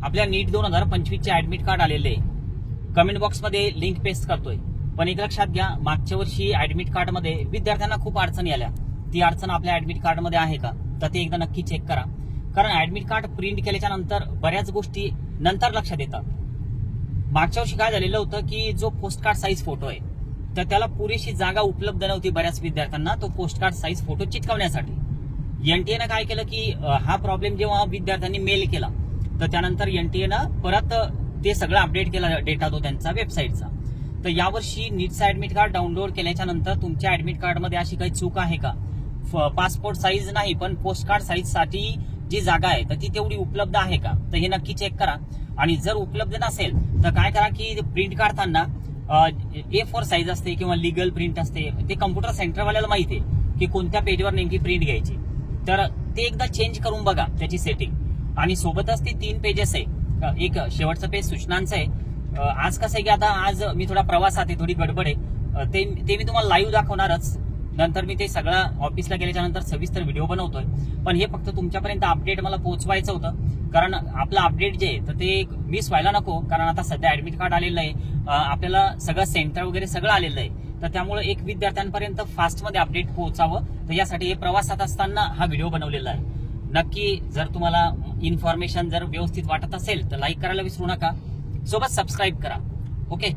आपल्या नीट 2025 चे admit card आलेले आहे. कमेंट बॉक्समध्ये लिंक पेस्ट करतोय. पण एक लक्षात घ्या, मागच्या वर्षी ऍडमिट कार्ड मध्ये विद्यार्थ्यांना खूप अडचणी आल्या. ती अडचण आपल्या ऍडमिट कार्ड मध्ये आहे का, तर ते एकदा नक्की चेक करा. कारण ऍडमिट कार्ड प्रिंट केल्याच्या नंतर बऱ्याच गोष्टी नंतर लक्षात येतात. मागच्या वर्षी काय झालेलं होतं की जो पोस्ट कार्ड साईज फोटो आहे तर त्याला पुरेशी जागा उपलब्ध नव्हती बऱ्याच विद्यार्थ्यांना तो पोस्ट कार्ड साईज फोटो चिटकवण्यासाठी. एनटीएनं काय केलं की हा प्रॉब्लेम जेव्हा विद्यार्थ्यांनी मेल केला तर त्यानंतर एनटीएनं परत ते सगळं अपडेट केला डेटा तो त्यांचा वेबसाईटचा. तर यावर्षी नीटचा ऍडमिट कार्ड डाउनलोड केल्याच्या नंतर तुमच्या ऍडमिट कार्डमध्ये अशी काही चूक आहे का, पासपोर्ट साईज नाही पण पोस्ट कार्ड साईज साठी जी जागा आहे तर ती तेवढी उपलब्ध आहे का, तर हे नक्की चेक करा. आणि जर उपलब्ध नसेल तर काय करा की प्रिंट काढताना A4 साईज असते किंवा लिगल प्रिंट असते, ते कम्प्युटर सेंटरवाल्याला माहिती आहे की कोणत्या पेजवर नेमकी प्रिंट घ्यायची. तर ते एकदा चेंज करून बघा त्याची सेटिंग. आणि सोबतच ती 3 पेजेस आहे. एक शेवटचं पेज सूचनांचं आहे. आज कसं आहे की आता आज मी थोडा प्रवासात आहे, थोडी गडबड आहे, ते मी तुम्हाला लाईव्ह दाखवणारच. नंतर मी ते सगळं ऑफिसला गेल्याच्या नंतर सविस्तर व्हिडिओ बनवतोय. पण हे फक्त तुमच्यापर्यंत अपडेट मला पोहोचवायचं होतं. कारण आपलं अपडेट जे आहे तर ते मिस व्हायला नको. कारण आता सध्या ऍडमिट कार्ड आलेलं आहे, आपल्याला सगळं सेंटर वगैरे सगळं आलेलं आहे. तर त्यामुळे एक विद्यार्थ्यांपर्यंत फास्टमध्ये अपडेट पोहोचावं, तर यासाठी हे प्रवासात असताना हा व्हिडिओ बनवलेला आहे. नक्की जर तुम्हाला इन्फॉर्मेशन जर व्यवस्थित वाटत असेल तर लाईक करायला विसरू नका. सोबत सबस्क्राईब करा. ओके.